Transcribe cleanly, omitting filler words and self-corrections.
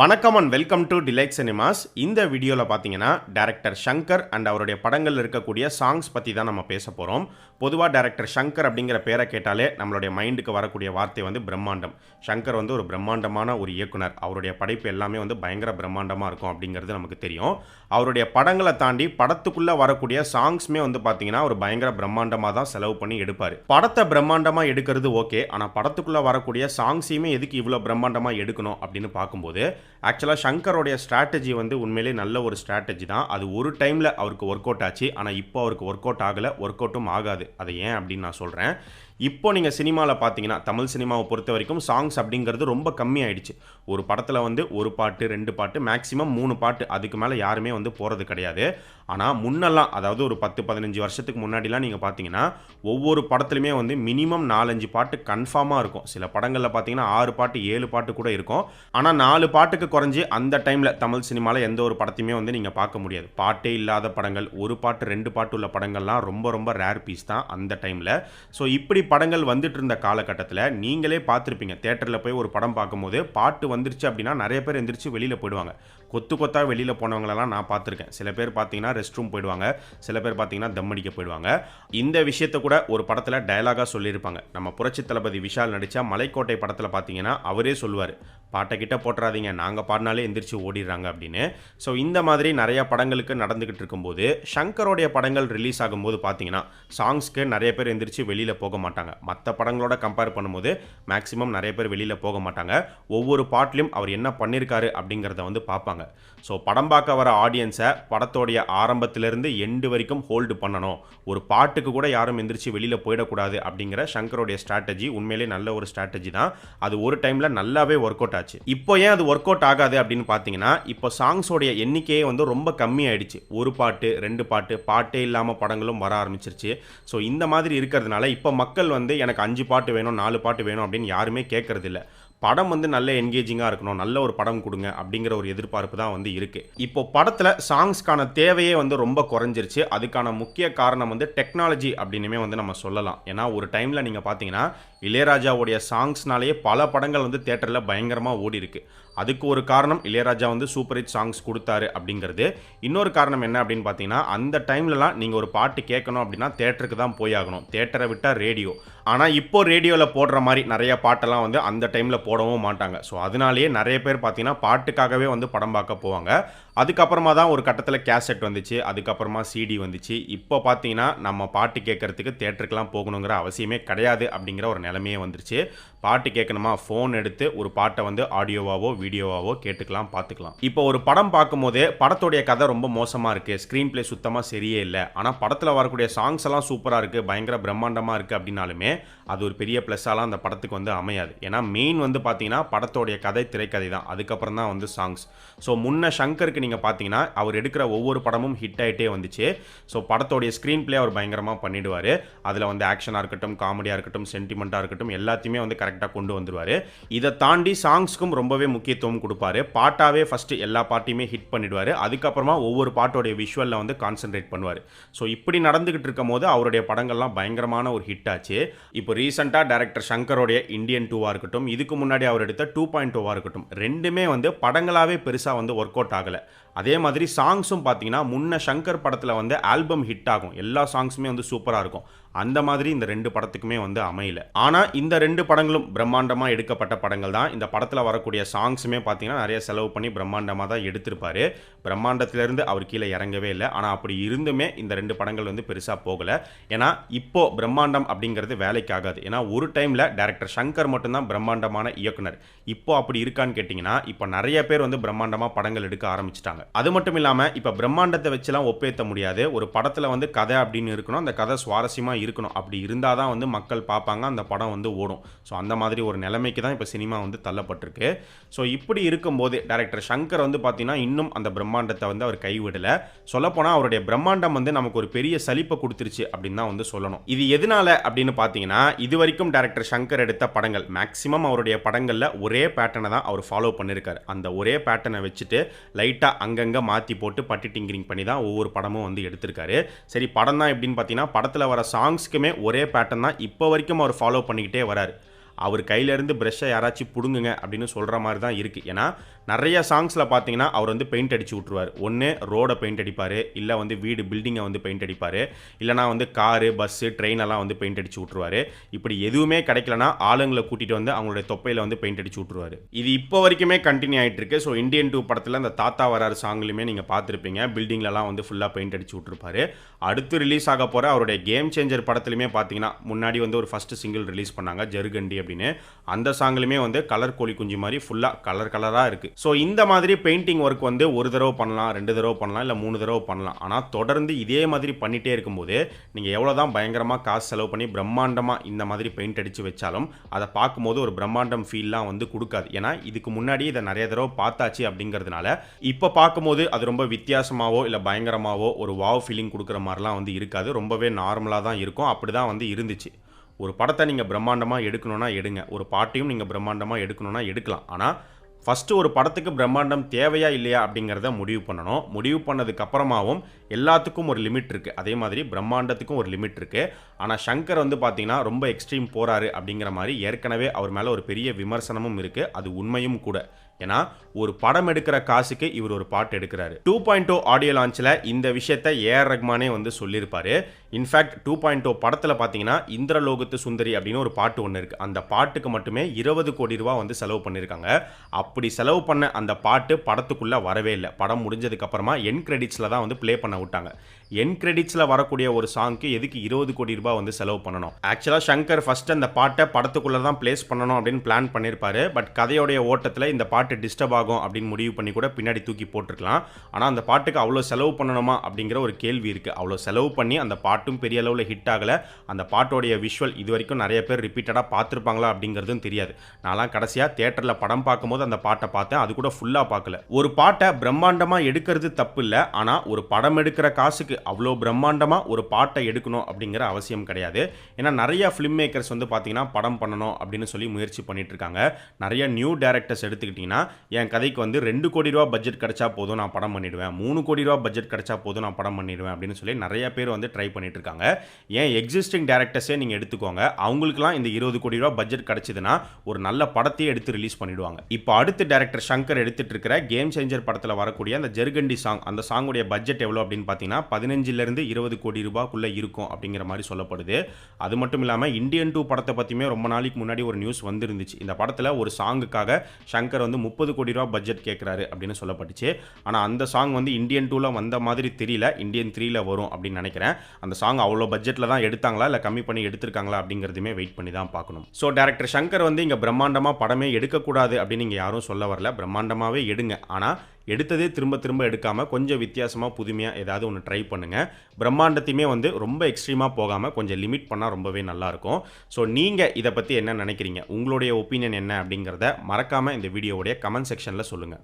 வணக்கம் and welcome to delight cinemas. இந்த வீடியோவில் பார்த்தீங்கன்னா டைரக்டர் ஷங்கர் அண்ட் அவருடைய படங்களில் இருக்கக்கூடிய சாங்ஸ் பற்றி தான் நம்ம பேச போகிறோம். பொதுவாக டைரக்டர் ஷங்கர் அப்படிங்கிற பேரை கேட்டாலே நம்மளுடைய மைண்டுக்கு வரக்கூடிய வார்த்தை வந்து பிரம்மாண்டம். ஷங்கர் வந்து ஒரு பிரம்மாண்டமான ஒரு இயக்குனர். அவருடைய படைப்பு எல்லாமே வந்து பயங்கர பிரம்மாண்டமாக இருக்கும் அப்படிங்கிறது நமக்கு தெரியும். அவருடைய படங்களை தாண்டி படத்துக்குள்ளே வரக்கூடிய சாங்ஸ்மே வந்து பார்த்தீங்கன்னா ஒரு பயங்கர பிரம்மாண்டமாக தான் செலவு பண்ணி எடுப்பார். படத்தை பிரம்மாண்டமாக எடுக்கிறது ஓகே, ஆனால் படத்துக்குள்ளே வரக்கூடிய சாங்ஸையுமே எதுக்கு இவ்வளோ பிரம்மாண்டமாக எடுக்கணும் அப்படின்னு பார்க்கும்போது ஆக்சுவலாக ஷங்கரோடைய ஸ்ட்ராட்டஜி வந்து உண்மையிலே நல்ல ஒரு ஸ்ட்ராட்டஜி தான். அது ஒரு டைமில் அவருக்கு ஒர்க் அவுட் ஆச்சு, ஆனால் இப்போ அவருக்கு ஒர்க் அவுட் ஆகலை, ஒர்க் அவுட்டும் ஆகாது. அது ஏன் அப்படின்னு நான் சொல்கிறேன். இப்போ நீங்கள் சினிமாவில் பார்த்தீங்கன்னா தமிழ் சினிமாவை பொறுத்த வரைக்கும் சாங்ஸ் அப்படிங்கிறது ரொம்ப கம்மியாயிடுச்சு. ஒரு படத்தில் வந்து ஒரு பாட்டு 2 பாட்டு மேக்ஸிமம் 3 பாட்டு, அதுக்கு மேலே யாருமே வந்து போகிறது கிடையாது. ஆனால் முன்னெல்லாம், அதாவது ஒரு 10-15 வருஷத்துக்கு முன்னாடிலாம் நீங்கள் பார்த்தீங்கன்னா ஒவ்வொரு படத்துலையுமே வந்து மினிமம் 4-5 பாட்டு கன்ஃபார்மாக இருக்கும். சில படங்களில் பார்த்தீங்கன்னா 6 பாட்டு 7 பாட்டு கூட இருக்கும். ஆனால் 4 பாட்டுக்கு குறைஞ்சி அந்த டைமில் தமிழ் சினிமாவில் எந்த ஒரு படத்தையுமே வந்து நீங்கள் பார்க்க முடியாது. பாட்டே இல்லாத படங்கள், ஒரு பாட்டு 2 பாட்டு உள்ள படங்கள்லாம் ரொம்ப ரொம்ப ரேர் பீஸ் தான் அந்த டைமில். ஸோ இப்படி படங்கள் வந்துட்டு இருந்த காலகட்டத்தில் நீங்களே பார்த்துருப்பீங்க. தியேட்டரில் போய் ஒரு படம் பார்க்கும்போது பாட்டு வந்துருச்சு அப்படின்னா நிறைய பேர் எந்திரிச்சு வெளியில் போயிடுவாங்க. கொத்து கொத்தாக வெளியில் போனவங்களெல்லாம் நான் பார்த்துருக்கேன். சில பேர் பார்த்தீங்கன்னா ரெஸ்ட் ரூம் போயிடுவாங்க, சில பேர் பார்த்தீங்கன்னா தம் அடிக்க போயிடுவாங்க. இந்த விஷயத்தை கூட ஒரு படத்தில் டயலாகாக சொல்லியிருப்பாங்க. நம்ம புரட்சி தளபதி விஷால் நடித்த மலைக்கோட்டை படத்தில் பார்த்தீங்கன்னா அவரே சொல்லுவார், பாட்டை கிட்ட போட்டுறாதீங்க, நாங்கள் பாடினாலே எந்திரிச்சு ஓடிடுறாங்க அப்படின்னு. ஸோ இந்த மாதிரி நிறைய படங்களுக்கு நடந்துக்கிட்டு இருக்கும்போது ஷங்கரோடைய படங்கள் ரிலீஸ் ஆகும்போது பார்த்தீங்கன்னா சாங்ஸ்க்கு நிறைய பேர் எந்திரிச்சு வெளியில் போக மாட்டாங்க. மற்ற படங்களோட கம்பேர் பண்ணும்போது மேக்ஸிமம் நிறைய பேர் வெளியில் போக மாட்டாங்க. ஒவ்வொரு பாட்டிலையும் அவர் என்ன பண்ணியிருக்காரு அப்படிங்கிறத வந்து பார்ப்பாங்க. ஸோ படம் பார்க்க வர ஆடியன்ஸை படத்தோடைய ஆரம்பத்திலிருந்து எண்டு வரைக்கும் ஹோல்டு பண்ணணும். ஒரு பாட்டுக்கு கூட யாரும் எந்திரிச்சு வெளியில் போயிடக்கூடாது அப்படிங்கிற ஷங்கரோடைய ஸ்ட்ராட்டஜி உண்மையிலே நல்ல ஒரு ஸ்ட்ராட்டஜி தான். அது ஒரு டைமில் நல்லாவே ஒர்க் அவுட் ஆச்சு. இப்போ ஏன் அது ஒர்க் அவுட் ஆகாது அப்படின்னு பார்த்தீங்கன்னா, இப்போ சாங்ஸோடைய எண்ணிக்கையே வந்து ரொம்ப கம்மியாயிடுச்சு. ஒரு பாட்டு 2 பாட்டு, பாட்டே இல்லாமல் படங்களும் வர ஆரம்பிச்சிருச்சு. ஸோ இந்த மாதிரி இருக்கிறதுனால இப்போ மக்கள் வந்து எனக்கு 5 பாட்டு வேணும் 4 பாட்டு வேணும் அப்படின்னு யாருமே கேட்கறதில்ல. படம் வந்து நல்ல என்கேஜிங்காக இருக்கணும், நல்ல ஒரு படம் கொடுங்க அப்படிங்கிற ஒரு எதிர்பார்ப்பு தான் வந்து இருக்குது. இப்போ படத்தில் சாங்ஸ்க்கான தேவையே வந்து ரொம்ப குறைஞ்சிருச்சு. அதுக்கான முக்கிய காரணம் வந்து டெக்னாலஜி அப்படின்னுமே வந்து நம்ம சொல்லலாம். ஏன்னா ஒரு டைமில் நீங்கள் பார்த்தீங்கன்னா இளையராஜாவுடைய சாங்ஸ்னாலேயே பல படங்கள் வந்து தியேட்டரில் பயங்கரமாக ஓடி இருக்கு. அதுக்கு ஒரு காரணம் இளையராஜா வந்து சூப்பர் ஹிட் சாங்ஸ் கொடுத்தாரு அப்படிங்கிறது. இன்னொரு காரணம் என்ன அப்படின்னு பார்த்தீங்கன்னா, அந்த டைம்லலாம் நீங்கள் ஒரு பாட்டு கேட்கணும் அப்படின்னா தியேட்டருக்கு தான் போய் ஆகணும். தியேட்டரை விட்டால் ரேடியோ. ஆனால் இப்போ ரேடியோவில் போடுற மாதிரி நிறைய பாட்டெல்லாம் வந்து அந்த டைமில் போடவும் மாட்டாங்க. ஸோ அதனாலேயே நிறைய பேர் பார்த்தீங்கன்னா பாட்டுக்காகவே வந்து படம் பார்க்க போவாங்க. அதுக்கப்புறமா தான் ஒரு கட்டத்தில் கேசட் வந்துச்சு, அதுக்கப்புறமா சிடி வந்துச்சு. இப்போ பார்த்தீங்கன்னா நம்ம பாட்டு கேட்கறதுக்கு தியேட்டருக்குலாம் போகணுங்கிற அவசியமே கிடையாது அப்படிங்கிற ஒரு நிலைமையே வந்துருச்சு. பாட்டு கேட்கணுமா, ஃபோன் எடுத்து ஒரு பாட்டை வந்து ஆடியோவாவோ வீடியோவாவோ கேட்டுக்கலாம், பார்த்துக்கலாம். இப்போ ஒரு படம் பார்க்கும்போதே படத்தோடைய கதை ரொம்ப மோசமாக இருக்குது, ஸ்க்ரீன் பிளே சுத்தமாக சரியே இல்லை, ஆனால் படத்தில் வரக்கூடிய சாங்ஸ் எல்லாம் சூப்பராக இருக்குது, பயங்கர பிரம்மாண்டமாக இருக்குது அப்படின்னாலுமே அது ஒரு பெரிய ப்ளஸ்ஸாலாம் அந்த படத்துக்கு வந்து அமையாது. ஏன்னா மெயின் வந்து பார்த்தீங்கன்னா படத்தோடைய கதை, திரைக்கதை தான். அதுக்கப்புறம் தான் வந்து சாங்ஸ். ஸோ முன்ன ஷங்கருக்கு நீங்கள் பார்த்தீங்கன்னா அவர் எடுக்கிற ஒவ்வொரு படமும் ஹிட் ஆகிட்டே வந்துச்சு. ஸோ படத்தோடைய ஸ்க்ரீன் பிளே அவர் பயங்கரமாக பண்ணிடுவார். அதில் வந்து ஆக்ஷனாக இருக்கட்டும், காமெடியாக இருக்கட்டும், சென்டிமெண்ட்டாக இருக்கட்டும், எல்லாத்தையுமே வந்து கரெக்டாக கொண்டு வந்துடுவார். இதை தாண்டி சாங்ஸ்க்கும் ரொம்பவே முக்கியத்துவம் கொடுப்பாரு. பாட்டாவே ஃபஸ்ட்டு எல்லா பாட்டையுமே ஹிட் பண்ணிடுவார். அதுக்கப்புறமா ஒவ்வொரு பாட்டோடைய விஷுவலில் வந்து கான்சென்ட்ரேட் பண்ணுவார். ஸோ இப்படி நடந்துகிட்டு இருக்கும் போது அவருடைய படங்கள்லாம் பயங்கரமான ஒரு ஹிட் ஆச்சு. இப்போ ரீசெண்டாக டைரக்டர் ஷங்கரோடைய இந்தியன் 2 இருக்கட்டும், இதுக்கு முன்னாடி அவர் எடுத்த 2.0 இருக்கட்டும், ரெண்டுமே வந்து படங்களாகவே பெருசாக வந்து ஒர்க் அவுட் ஆகலை. அதே மாதிரி சாங்ஸும் பார்த்தீங்கன்னா முன்ன ஷங்கர் படத்தில் வந்து ஆல்பம் ஹிட் ஆகும், எல்லா சாங்ஸுமே வந்து சூப்பராக இருக்கும். அந்த மாதிரி இந்த 2 படத்துக்குமே வந்து அமையல. ஆனால் இந்த 2 படங்களும் பிரம்மாண்டமாக எடுக்கப்பட்ட படங்கள் தான். இந்த படத்தில் வரக்கூடிய சாங்ஸுமே பார்த்தீங்கன்னா நிறைய செலவு பண்ணி பிரம்மாண்டமாக தான் எடுத்திருப்பாரு. பிரம்மாண்டத்திலேருந்து அவர் கீழே இறங்கவே இல்லை. ஆனால் அப்படி இருந்துமே இந்த 2 படங்கள் வந்து பெருசாக போகலை. ஏன்னா இப்போ பிரம்மாண்டம் அப்படிங்கிறது வேலைக்கு ஆகாது. ஏன்னா ஒரு டைமில் டைரக்டர் ஷங்கர் மட்டும்தான் பிரம்மாண்டமான இயக்குனர். இப்போ அப்படி இருக்கான்னு கேட்டிங்கன்னா இப்போ நிறைய பேர் வந்து பிரம்மாண்டமாக படங்கள் எடுக்க ஆரம்பிச்சிட்டாங்க. அது மட்டும் இல்லாமல் இப்போ பிரம்மாண்டத்தை வச்சுலாம் ஒப்பேற்ற முடியாது. ஒரு படத்தில் வந்து கதை அப்படின்னு இருக்கணும், அந்த கதை சுவாரஸ்யமாக இருக்கணும். அப்படி இருந்தால் தான் வந்து மக்கள் பார்ப்பாங்க, அந்த படம் வந்து ஓடும். ஸோ அந்த மாதிரி ஒரு நிலைமைக்கு தான் இப்போ சினிமா வந்து தள்ளப்பட்டிருக்கு. ஸோ இப்படி இருக்கும்போது டைரக்டர் ஷங்கர் வந்து பார்த்தீங்கன்னா இன்னும் அந்த பிரம்மாண்டத்தை வந்து அவர் கைவிடலை. சொல்லப்போனால் அவருடைய பிரம்மாண்டம் வந்து நமக்கு ஒரு பெரிய சலிப்பை கொடுத்துருச்சு அப்படின்னு தான் வந்து சொல்லணும். இது எதனால அப்படின்னு பார்த்தீங்கன்னா, இது வரைக்கும் டைரக்டர் ஷங்கர் எடுத்த படங்கள் மேக்ஸிமம் அவருடைய படங்களில் ஒரே பேட்டர்னை தான் அவர் ஃபாலோ பண்ணியிருக்காரு. அந்த ஒரே பேட்டர்னை வச்சுட்டு லைட்டாக அங்கங்கே மாற்றி போட்டு பட்டி டிங்கரிங் பண்ணி தான் ஒவ்வொரு படமும் வந்து எடுத்திருக்காரு. சரி, படம் தான் எப்படின்னு பார்த்தீங்கன்னா படத்தில் வர சாங்ஸ்க்குமே ஒரே பேட்டர்ன் தான் இப்போ வரைக்கும் அவர் ஃபாலோ பண்ணிக்கிட்டே வராரு. அவர் கையிலேருந்து ப்ரெஷ்ஷை யாராச்சும் பிடுங்குங்க அப்படின்னு சொல்கிற மாதிரி தான் இருக்குது. ஏன்னா நிறைய சாங்ஸில் பார்த்தீங்கன்னா அவர் வந்து பெயிண்ட் அடித்து விட்ருவார். ஒன்று ரோடை பெயிண்ட் அடிப்பார், இல்லை வந்து வீடு பில்டிங்கை வந்து பெயிண்ட் அடிப்பார், இல்லைனா வந்து காரு பஸ்ஸு ட்ரெயினெல்லாம் வந்து பெயிண்ட் அடித்து விட்ருவார். இப்படி எதுவுமே கிடைக்கலனா ஆளுங்களை கூட்டிகிட்டு வந்து அவங்களுடைய தொப்பையில் வந்து பெயிண்ட் அடித்து விட்ருவார். இது இப்போ வரைக்குமே கண்டினியூ ஆகிட்டு இருக்கு. ஸோ இந்தியன் 2 படத்தில் அந்த தாத்தா வராரு சாங்லையுமே நீங்கள் பார்த்துருப்பீங்க, பில்டிங்லலாம் வந்து ஃபுல்லாக பெயிண்ட் அடித்து விட்ருப்பாரு. அடுத்து ரிலீஸ் ஆக போகிற அவருடைய கேம் சேஞ்சர் படத்துலையுமே பார்த்தீங்கன்னா முன்னாடி வந்து ஒரு ஃபஸ்ட்டு சிங்கிள் ரிலீஸ் பண்ணாங்க ஜருகண்டி அப்படின்னு. அந்த சாங்லையுமே வந்து கலர் கோழி குஞ்சு மாதிரி ஃபுல்லாக கலராக இருக்குது. ஸோ இந்த மாதிரி பெயிண்டிங் ஒர்க் வந்து ஒரு தடவை பண்ணலாம், 2 தடவை பண்ணலாம், இல்லை 3 தடவை பண்ணலாம். ஆனால் தொடர்ந்து இதே மாதிரி பண்ணிகிட்டே இருக்கும்போது நீங்கள் எவ்வளோ தான் பயங்கரமாக காசு செலவு பண்ணி பிரம்மாண்டமாக இந்த மாதிரி பெயிண்ட் அடித்து வச்சாலும் அதை பார்க்கும்போது ஒரு பிரம்மாண்டம் ஃபீல்லாம் வந்து கொடுக்காது. ஏன்னா இதுக்கு முன்னாடி இதை நிறைய தடவை பார்த்தாச்சு அப்படிங்கிறதுனால இப்போ பார்க்கும்போது அது ரொம்ப வித்தியாசமாகவோ இல்லை பயங்கரமாகவோ ஒரு வாவ் ஃபீலிங் கொடுக்குற மாதிரிலாம் வந்து இருக்காது. ரொம்பவே நார்மலாக தான் இருக்கும். அப்படி தான் வந்து இருந்துச்சு. ஒரு படத்தை நீங்கள் பிரம்மாண்டமாக எடுக்கணும்னா எடுங்க, ஒரு பாட்டையும் நீங்கள் பிரம்மாண்டமாக எடுக்கணும்னா எடுக்கலாம். ஆனால் ஃபஸ்ட்டு ஒரு படத்துக்கு பிரம்மாண்டம் தேவையா இல்லையா அப்படிங்கிறத முடிவு பண்ணணும். முடிவு பண்ணதுக்கப்புறமாவும் எல்லாத்துக்கும் ஒரு லிமிட் இருக்குது. அதே மாதிரி பிரம்மாண்டத்துக்கும் ஒரு லிமிட் இருக்குது. ஆனால் சங்கர் வந்து பார்த்தீங்கன்னா ரொம்ப எக்ஸ்ட்ரீம் போகிறாரு அப்படிங்கிற மாதிரி ஏற்கனவே அவர் மேலே ஒரு பெரிய விமர்சனமும் இருக்குது. அது உண்மையும் கூட. ஏன்னா ஒரு படம் எடுக்கிற காசுக்கு இவர் ஒரு பாட்டு எடுக்கிறாரு. 2.0 ஆடியோ லான்ச்சில் இந்த விஷயத்தை ஏஆர் ரஹ்மானே வந்து சொல்லியிருப்பாரு. இன்ஃபேக்ட் 2.0 படத்தில் பார்த்தீங்கன்னா இந்திரலோகத்து சுந்தரி அப்படின்னு ஒரு பாட்டு ஒன்று இருக்குது. அந்த பாட்டுக்கு மட்டுமே 20 கோடி ரூபா வந்து செலவு பண்ணியிருக்காங்க. அப்படி செலவு பண்ண அந்த பாட்டு படத்துக்குள்ளே வரவே இல்லை. படம் முடிஞ்சதுக்கப்புறமா என் கிரெடிட்ஸில் தான் வந்து ப்ளே பண்ண விட்டாங்க. என் கிரெடிட்ஸில் வரக்கூடிய ஒரு சாங்க்கு எதுக்கு 20 கோடி ரூபாய் வந்து செலவு பண்ணணும்? ஆக்சுவலாக சங்கர் ஃபஸ்ட்டு அந்த பாட்டை படத்துக்குள்ளே தான் பிளேஸ் பண்ணணும் அப்படின்னு பிளான் பண்ணியிருப்பாரு. பட் கதையோடைய ஓட்டத்தில் இந்த பாட்டு டிஸ்டர்ப் ஆகும் அப்படின்னு முடிவு பண்ணி கூட பின்னாடி தூக்கி போட்டிருக்கலாம். ஆனால் அந்த பாட்டுக்கு அவ்வளோ செலவு பண்ணணுமா அப்படிங்கிற ஒரு கேள்வி இருக்குது. அவ்வளோ செலவு பண்ணி அந்த பாட்டும் பெரிய அளவில் ஹிட் ஆகலை. அந்த பாட்டோடைய விஷுவல் இது வரைக்கும் நிறைய பேர் ரிப்பீட்டடாக பார்த்துருப்பாங்களா அப்படிங்கிறதும் தெரியாது. நான்லாம் கடைசியாக தியேட்டரில் படம் பார்க்கும்போது அந்த பாட்டை பார்த்தேன். அது கூட ஃபுல்லாக பார்க்கல. ஒரு பாட்டை பிரம்மாண்டமாக எடுக்கிறது தப்பு இல்லை. ஆனால் ஒரு படம் எடுக்கிற காசுக்கு அவ்வளோ பிரம்மாண்டமாக ஒரு பாட்டை எடுக்கணும் அப்படிங்கிற அவசியம் கிடையாது. ஏன்னா நிறைய ஃபிலிம் மேக்கர்ஸ் வந்து பார்த்தீங்கன்னா படம் பண்ணணும் அப்படின்னு சொல்லி முயற்சி பண்ணிட்டு இருக்காங்க. நிறைய நியூ டேரக்டர்ஸ் எடுத்துக்கிட்டிங்கன்னா என் கதைக்கு வந்து 2 கோடி ரூபா பட்ஜெட் கிடைச்சா போதும் நான் படம் பண்ணிடுவேன், 3 கோடி ரூபா பட்ஜெட் கிடைச்சா போதும் நான் படம் பண்ணிடுவேன் அப்படின்னு சொல்லி நிறைய பேர் வந்து ட்ரை பண்ணிட்டு இருக்காங்க. ஏன் எக்ஸிஸ்டிங் டேரக்டர்ஸே நீங்கள் எடுத்துக்கோங்க, அவங்களுக்குலாம் இந்த 20 கோடி ரூபா பட்ஜெட் கிடைச்சதுன்னா ஒரு நல்ல படத்தையே எடுத்து ரிலீஸ் பண்ணிடுவாங்க. இப்போ அடுத்து டேரக்டர் சங்கர் எடுத்துட்டு இருக்கிற கேம் சேஞ்சர் படத்தில் வரக்கூடிய அந்த ஜெருகண்டி சாங், அந்த சாங்குடைய பட்ஜெட் எவ்வளோ அப்படின்னு பார்த்தீங்கன்னா 15லிருந்து 20 கோடி ரூபாய்க்குள்ளே இருக்கும் அப்படிங்கிற மாதிரி சொல்லப்படுது. அது மட்டும் இல்லாமல் இந்தியன் 2 படத்தை பற்றியுமே ரொம்ப நாளைக்கு முன்னாடி ஒரு நியூஸ் வந்துருந்துச்சு. இந்த படத்தில் ஒரு சாங்குக்காக சங்கர் வந்து 30 கோடி ரூபா பட்ஜெட் கேட்குறாரு அப்படின்னு சொல்லப்பட்டுச்சு. ஆனால் அந்த சாங் வந்து இந்தியன் 2ல் வந்த மாதிரி தெரியல, இந்தியன் 3ல் வரும் அப்படின்னு நினைக்கிறேன். அந்த சாங் அவ்வளோ பட்ஜெட்டில் தான் எடுத்தாங்களா இல்லை கம்மி பண்ணி எடுத்திருக்காங்களா அப்படிங்கிறதுமே வெயிட் பண்ணி தான் பார்க்கணும். ஸோ டேரக்டர் சங்கர் வந்து இங்கே பிரம்மாண்டமாக படமே எடுக்கக்கூடாது அப்படின்னு இங்கே யாரும் சொல்ல வரல. பிரம்மாண்டமாகவே எடுங்க, ஆனால் எடுத்ததே திரும்ப திரும்ப எடுக்காமல் கொஞ்சம் வித்தியாசமாக புதுமையாக ஏதாவது ஒன்று ட்ரை பண்ணுங்கள். பிரம்மாண்டத்தையுமே வந்து ரொம்ப எக்ஸ்ட்ரீமாக போகாமல் கொஞ்சம் லிமிட் பண்ணால் ரொம்பவே நல்லாயிருக்கும். ஸோ நீங்கள் இதை பற்றி என்ன நினைக்கிறீங்க, உங்களுடைய ஒப்பீனியன் என்ன அப்படிங்கிறத மறக்காமல் இந்த வீடியோவுடைய கமெண்ட் செக்ஷனில் சொல்லுங்கள்.